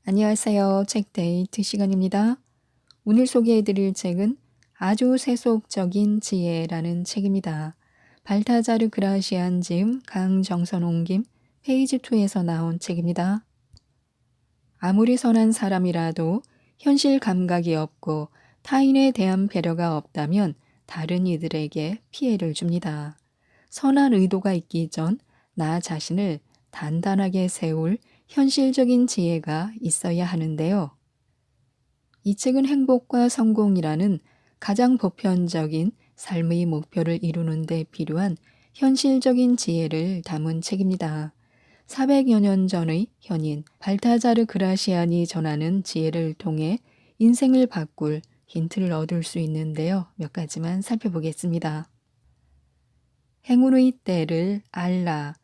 안녕하세요. 책데이트 시간입니다. 오늘 소개해드릴 책은 아주 세속적인 지혜라는 책입니다. 발타자르 그라시안 지음 강정선 옮김 페이지 2에서 나온 책입니다. 아무리 선한 사람이라도 현실 감각이 없고 타인에 대한 배려가 없다면 다른 이들에게 피해를 줍니다. 선한 의도가 있기 전 나 자신을 단단하게 세울 현실적인 지혜가 있어야 하는데요. 이 책은 행복과 성공이라는 가장 보편적인 삶의 목표를 이루는 데 필요한 현실적인 지혜를 담은 책입니다. 400여 년 전의 현인 발타자르 그라시안이 전하는 지혜를 통해 인생을 바꿀 힌트를 얻을 수 있는데요. 몇 가지만 살펴보겠습니다. 행운의 때를 알라.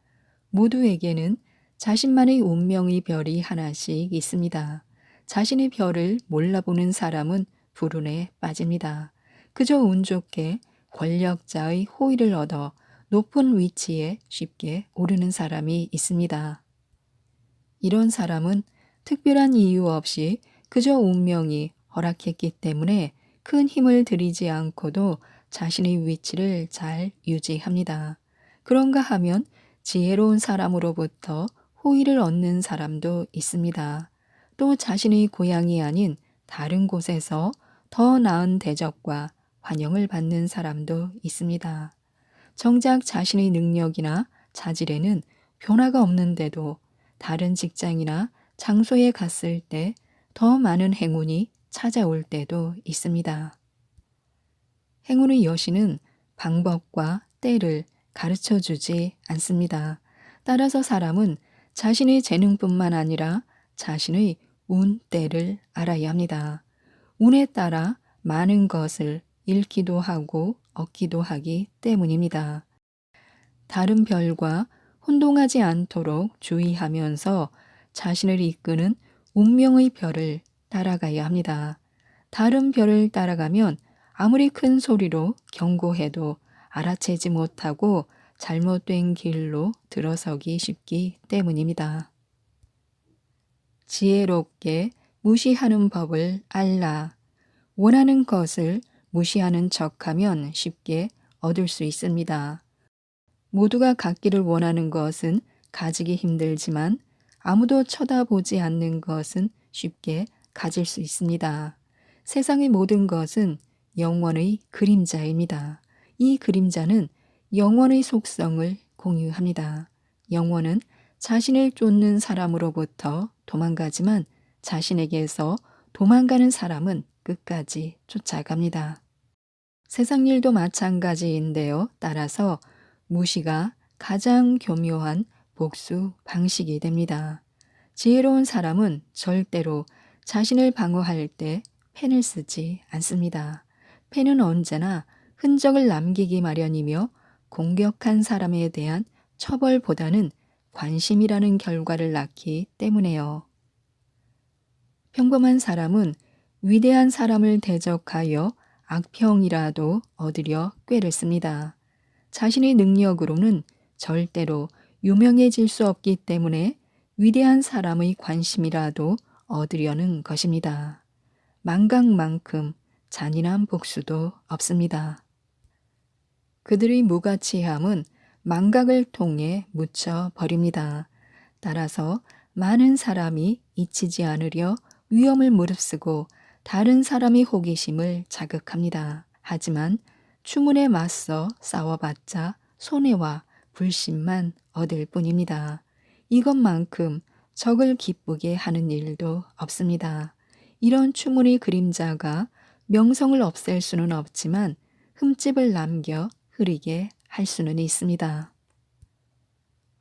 모두에게는 자신만의 운명의 별이 하나씩 있습니다. 자신의 별을 몰라보는 사람은 불운에 빠집니다. 그저 운 좋게 권력자의 호의를 얻어 높은 위치에 쉽게 오르는 사람이 있습니다. 이런 사람은 특별한 이유 없이 그저 운명이 허락했기 때문에 큰 힘을 들이지 않고도 자신의 위치를 잘 유지합니다. 그런가 하면 지혜로운 사람으로부터 호의를 얻는 사람도 있습니다. 또 자신의 고향이 아닌 다른 곳에서 더 나은 대접과 환영을 받는 사람도 있습니다. 정작 자신의 능력이나 자질에는 변화가 없는데도 다른 직장이나 장소에 갔을 때 더 많은 행운이 찾아올 때도 있습니다. 행운의 여신은 방법과 때를 가르쳐 주지 않습니다. 따라서 사람은 자신의 재능뿐만 아니라 자신의 운, 때를 알아야 합니다. 운에 따라 많은 것을 잃기도 하고 얻기도 하기 때문입니다. 다른 별과 혼동하지 않도록 주의하면서 자신을 이끄는 운명의 별을 따라가야 합니다. 다른 별을 따라가면 아무리 큰 소리로 경고해도 알아채지 못하고 잘못된 길로 들어서기 쉽기 때문입니다. 지혜롭게 무시하는 법을 알라. 원하는 것을 무시하는 척하면 쉽게 얻을 수 있습니다. 모두가 갖기를 원하는 것은 가지기 힘들지만 아무도 쳐다보지 않는 것은 쉽게 가질 수 있습니다. 세상의 모든 것은 영원의 그림자입니다. 이 그림자는 영원의 속성을 공유합니다. 영원은 자신을 쫓는 사람으로부터 도망가지만 자신에게서 도망가는 사람은 끝까지 쫓아갑니다. 세상 일도 마찬가지인데요. 따라서 무시가 가장 교묘한 복수 방식이 됩니다. 지혜로운 사람은 절대로 자신을 방어할 때 펜을 쓰지 않습니다. 펜은 언제나 흔적을 남기기 마련이며 공격한 사람에 대한 처벌보다는 관심이라는 결과를 낳기 때문에요. 평범한 사람은 위대한 사람을 대적하여 악평이라도 얻으려 꾀를 씁니다. 자신의 능력으로는 절대로 유명해질 수 없기 때문에 위대한 사람의 관심이라도 얻으려는 것입니다. 망각만큼 잔인한 복수도 없습니다. 그들의 무가치함은 망각을 통해 묻혀버립니다. 따라서 많은 사람이 잊히지 않으려 위험을 무릅쓰고 다른 사람의 호기심을 자극합니다. 하지만 추문에 맞서 싸워봤자 손해와 불신만 얻을 뿐입니다. 이것만큼 적을 기쁘게 하는 일도 없습니다. 이런 추문의 그림자가 명성을 없앨 수는 없지만 흠집을 남겨 흐리게 할 수는 있습니다.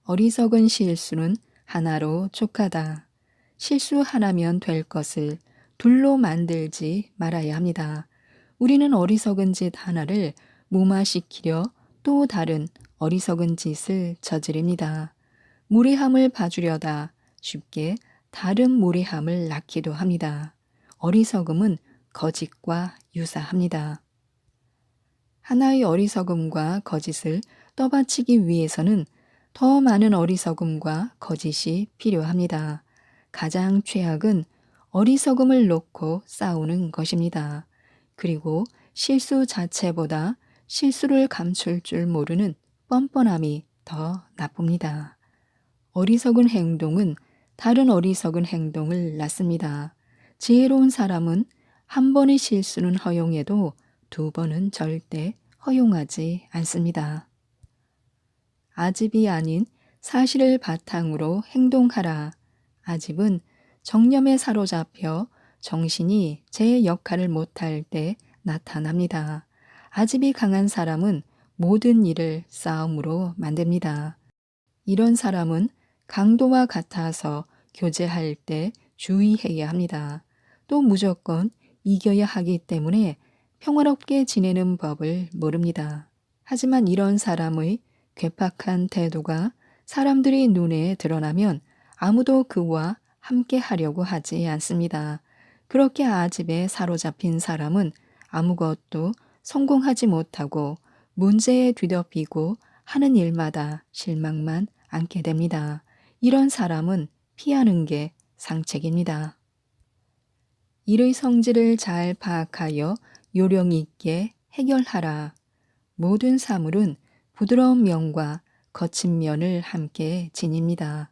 어리석은 실수는 하나로 족하다. 실수 하나면 될 것을 둘로 만들지 말아야 합니다. 우리는 어리석은 짓 하나를 무마시키려 또 다른 어리석은 짓을 저지릅니다. 무례함을 봐주려다 쉽게 다른 무례함을 낳기도 합니다. 어리석음은 거짓과 유사합니다. 하나의 어리석음과 거짓을 떠받치기 위해서는 더 많은 어리석음과 거짓이 필요합니다. 가장 최악은 어리석음을 놓고 싸우는 것입니다. 그리고 실수 자체보다 실수를 감출 줄 모르는 뻔뻔함이 더 나쁩니다. 어리석은 행동은 다른 어리석은 행동을 낳습니다. 지혜로운 사람은 한 번의 실수는 허용해도 두 번은 절대 허용하지 않습니다. 아집이 아닌 사실을 바탕으로 행동하라. 아집은 정념에 사로잡혀 정신이 제 역할을 못할 때 나타납니다. 아집이 강한 사람은 모든 일을 싸움으로 만듭니다. 이런 사람은 강도와 같아서 교제할 때 주의해야 합니다. 또 무조건 이겨야 하기 때문에 평화롭게 지내는 법을 모릅니다. 하지만 이런 사람의 괴팍한 태도가 사람들이 눈에 드러나면 아무도 그와 함께 하려고 하지 않습니다. 그렇게 아집에 사로잡힌 사람은 아무것도 성공하지 못하고 문제에 뒤덮이고 하는 일마다 실망만 안게 됩니다. 이런 사람은 피하는 게 상책입니다. 일의 성질을 잘 파악하여 요령 있게 해결하라. 모든 사물은 부드러운 면과 거친 면을 함께 지닙니다.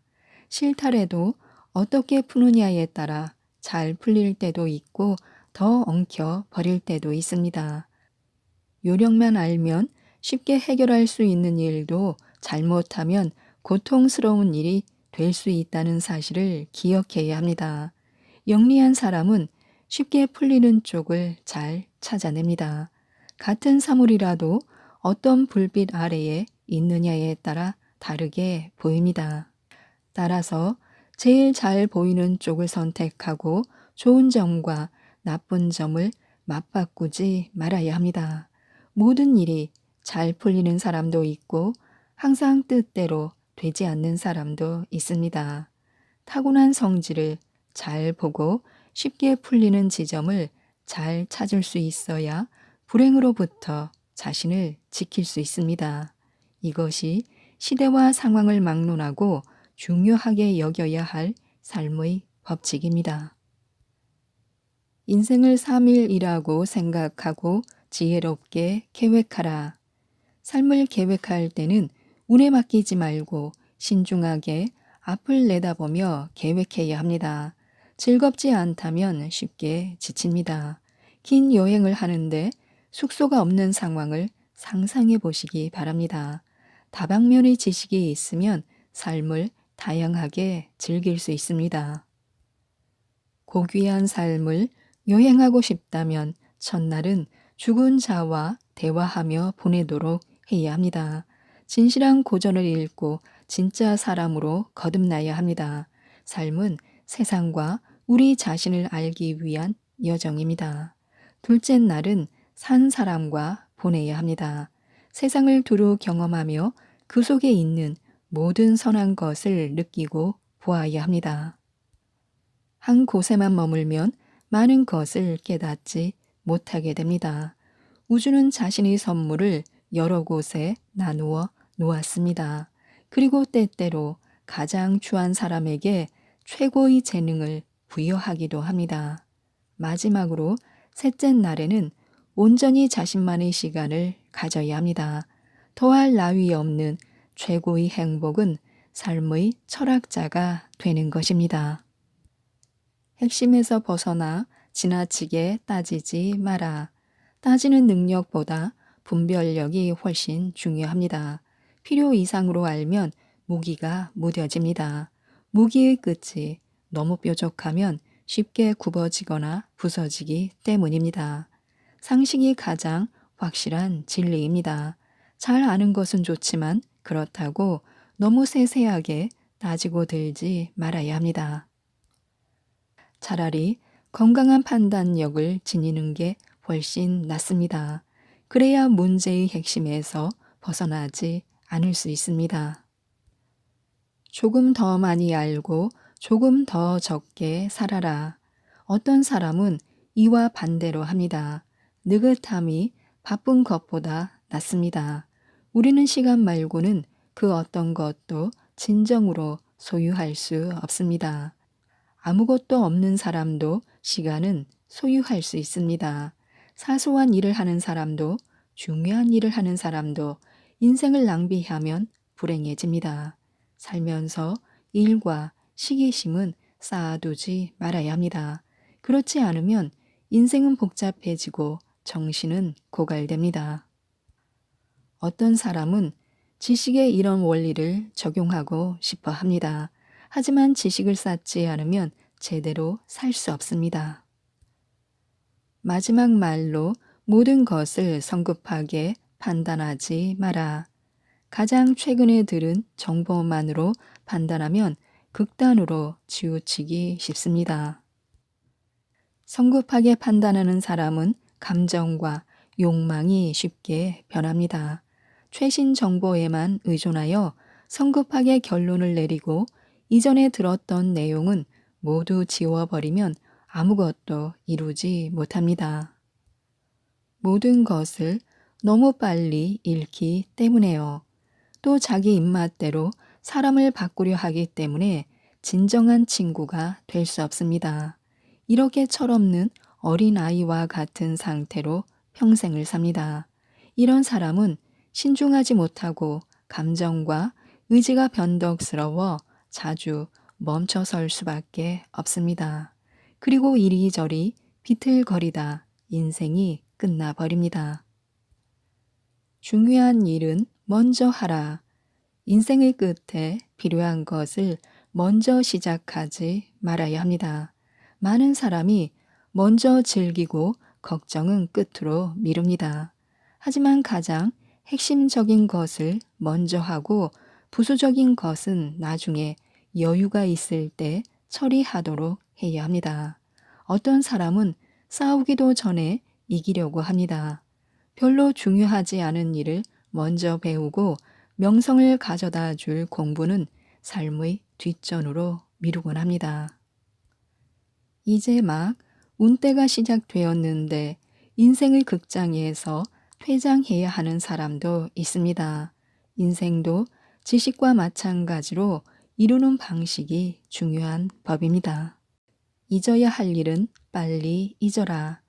실타래도 어떻게 푸느냐에 따라 잘 풀릴 때도 있고 더 엉켜 버릴 때도 있습니다. 요령만 알면 쉽게 해결할 수 있는 일도 잘못하면 고통스러운 일이 될 수 있다는 사실을 기억해야 합니다. 영리한 사람은 쉽게 풀리는 쪽을 잘 찾아냅니다. 같은 사물이라도 어떤 불빛 아래에 있느냐에 따라 다르게 보입니다. 따라서 제일 잘 보이는 쪽을 선택하고 좋은 점과 나쁜 점을 맞바꾸지 말아야 합니다. 모든 일이 잘 풀리는 사람도 있고 항상 뜻대로 되지 않는 사람도 있습니다. 타고난 성질을 잘 보고 쉽게 풀리는 지점을 잘 찾을 수 있어야 불행으로부터 자신을 지킬 수 있습니다. 이것이 시대와 상황을 막론하고 중요하게 여겨야 할 삶의 법칙입니다. 인생을 3일이라고 생각하고 지혜롭게 계획하라. 삶을 계획할 때는 운에 맡기지 말고 신중하게 앞을 내다보며 계획해야 합니다. 즐겁지 않다면 쉽게 지칩니다. 긴 여행을 하는데 숙소가 없는 상황을 상상해 보시기 바랍니다. 다방면의 지식이 있으면 삶을 다양하게 즐길 수 있습니다. 고귀한 삶을 여행하고 싶다면 첫날은 죽은 자와 대화하며 보내도록 해야 합니다. 진실한 고전을 읽고 진짜 사람으로 거듭나야 합니다. 삶은 세상과 우리 자신을 알기 위한 여정입니다. 둘째 날은 산 사람과 보내야 합니다. 세상을 두루 경험하며 그 속에 있는 모든 선한 것을 느끼고 보아야 합니다. 한 곳에만 머물면 많은 것을 깨닫지 못하게 됩니다. 우주는 자신의 선물을 여러 곳에 나누어 놓았습니다. 그리고 때때로 가장 추한 사람에게 최고의 재능을 부여하기도 합니다. 마지막으로 셋째 날에는 온전히 자신만의 시간을 가져야 합니다. 더할 나위 없는 최고의 행복은 삶의 철학자가 되는 것입니다. 핵심에서 벗어나 지나치게 따지지 마라. 따지는 능력보다 분별력이 훨씬 중요합니다. 필요 이상으로 알면 무기가 무뎌집니다. 무기의 끝이 너무 뾰족하면 쉽게 굽어지거나 부서지기 때문입니다. 상식이 가장 확실한 진리입니다. 잘 아는 것은 좋지만 그렇다고 너무 세세하게 따지고 들지 말아야 합니다. 차라리 건강한 판단력을 지니는 게 훨씬 낫습니다. 그래야 문제의 핵심에서 벗어나지 않을 수 있습니다. 조금 더 많이 알고 조금 더 적게 살아라. 어떤 사람은 이와 반대로 합니다. 느긋함이 바쁜 것보다 낫습니다. 우리는 시간 말고는 그 어떤 것도 진정으로 소유할 수 없습니다. 아무것도 없는 사람도 시간은 소유할 수 있습니다. 사소한 일을 하는 사람도 중요한 일을 하는 사람도 인생을 낭비하면 불행해집니다. 살면서 일과 시기심은 쌓아두지 말아야 합니다. 그렇지 않으면 인생은 복잡해지고 정신은 고갈됩니다. 어떤 사람은 지식에 이런 원리를 적용하고 싶어 합니다. 하지만 지식을 쌓지 않으면 제대로 살 수 없습니다. 마지막 말로 모든 것을 성급하게 판단하지 마라. 가장 최근에 들은 정보만으로 판단하면 극단으로 치우치기 쉽습니다. 성급하게 판단하는 사람은 감정과 욕망이 쉽게 변합니다. 최신 정보에만 의존하여 성급하게 결론을 내리고 이전에 들었던 내용은 모두 지워버리면 아무것도 이루지 못합니다. 모든 것을 너무 빨리 잃기 때문에요. 또 자기 입맛대로 사람을 바꾸려 하기 때문에 진정한 친구가 될 수 없습니다. 이렇게 철없는 어린아이와 같은 상태로 평생을 삽니다. 이런 사람은 신중하지 못하고 감정과 의지가 변덕스러워 자주 멈춰설 수밖에 없습니다. 그리고 이리저리 비틀거리다 인생이 끝나버립니다. 중요한 일은 먼저 하라. 인생의 끝에 필요한 것을 먼저 시작하지 말아야 합니다. 많은 사람이 먼저 즐기고 걱정은 끝으로 미룹니다. 하지만 가장 핵심적인 것을 먼저 하고 부수적인 것은 나중에 여유가 있을 때 처리하도록 해야 합니다. 어떤 사람은 싸우기도 전에 이기려고 합니다. 별로 중요하지 않은 일을 먼저 배우고 명성을 가져다 줄 공부는 삶의 뒷전으로 미루곤 합니다. 이제 막 운때가 시작되었는데 인생의 극장에서 퇴장해야 하는 사람도 있습니다. 인생도 지식과 마찬가지로 이루는 방식이 중요한 법입니다. 잊어야 할 일은 빨리 잊어라.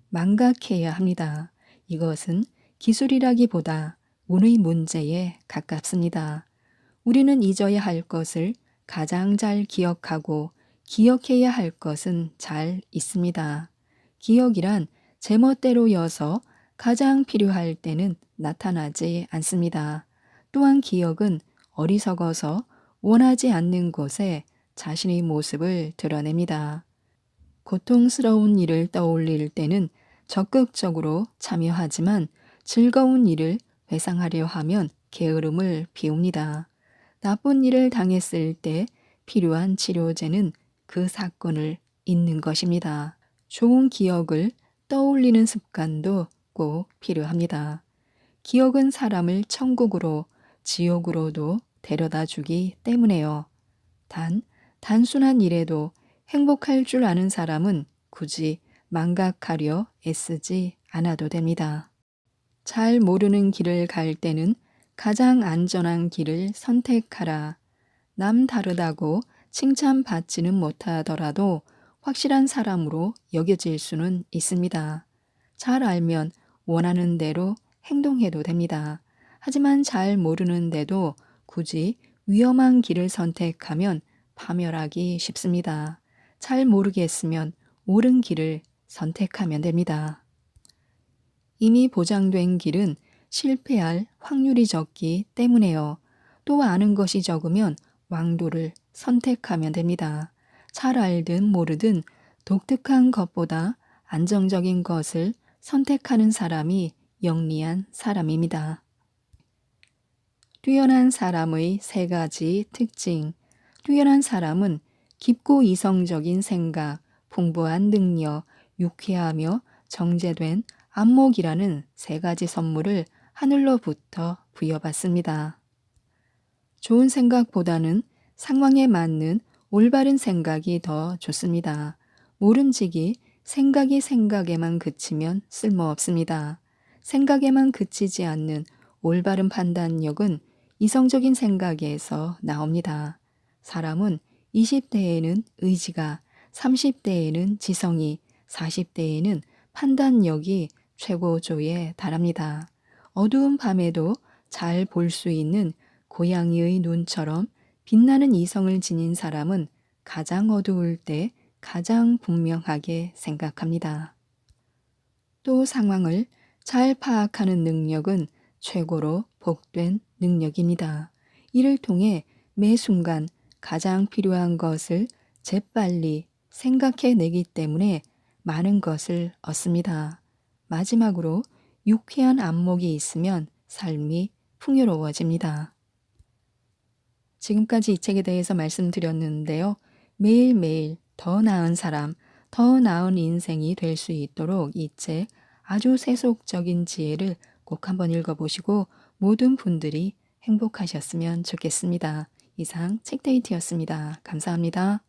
망각해야 합니다. 이것은 기술이라기보다 운의 문제에 가깝습니다. 우리는 잊어야 할 것을 가장 잘 기억하고 기억해야 할 것은 잘 있습니다. 기억이란 제멋대로여서 가장 필요할 때는 나타나지 않습니다. 또한 기억은 어리석어서 원하지 않는 곳에 자신의 모습을 드러냅니다. 고통스러운 일을 떠올릴 때는 적극적으로 참여하지만 즐거운 일을 회상하려 하면 게으름을 피웁니다. 나쁜 일을 당했을 때 필요한 치료제는 그 사건을 잊는 것입니다. 좋은 기억을 떠올리는 습관도 꼭 필요합니다. 기억은 사람을 천국으로 지옥으로도 데려다 주기 때문에요. 단순한 일에도 행복할 줄 아는 사람은 굳이 망각하려 애쓰지 않아도 됩니다. 잘 모르는 길을 갈 때는 가장 안전한 길을 선택하라. 남 다르다고 칭찬받지는 못하더라도 확실한 사람으로 여겨질 수는 있습니다. 잘 알면 원하는 대로 행동해도 됩니다. 하지만 잘 모르는데도 굳이 위험한 길을 선택하면 파멸하기 쉽습니다. 잘 모르겠으면 옳은 길을 선택하면 됩니다. 이미 보장된 길은 실패할 확률이 적기 때문에요. 또 아는 것이 적으면 왕도를 선택하면 됩니다. 잘 알든 모르든 독특한 것보다 안정적인 것을 선택하는 사람이 영리한 사람입니다. 뛰어난 사람의 세 가지 특징. 뛰어난 사람은 깊고 이성적인 생각, 풍부한 능력, 유쾌하며 정제된 안목이라는 세 가지 선물을 하늘로부터 부여받습니다. 좋은 생각보다는 상황에 맞는 올바른 생각이 더 좋습니다. 모름지기 생각이 생각에만 그치면 쓸모없습니다. 생각에만 그치지 않는 올바른 판단력은 이성적인 생각에서 나옵니다. 사람은 20대에는 의지가, 30대에는 지성이, 40대에는 판단력이 최고조에 달합니다. 어두운 밤에도 잘 볼 수 있는 고양이의 눈처럼 빛나는 이성을 지닌 사람은 가장 어두울 때 가장 분명하게 생각합니다. 또 상황을 잘 파악하는 능력은 최고로 복된 능력입니다. 이를 통해 매 순간 가장 필요한 것을 재빨리 생각해내기 때문에 많은 것을 얻습니다. 마지막으로 유쾌한 안목이 있으면 삶이 풍요로워집니다. 지금까지 이 책에 대해서 말씀드렸는데요. 매일매일 더 나은 사람, 더 나은 인생이 될 수 있도록 이 책 아주 세속적인 지혜를 꼭 한번 읽어보시고 모든 분들이 행복하셨으면 좋겠습니다. 이상 책데이트였습니다. 감사합니다.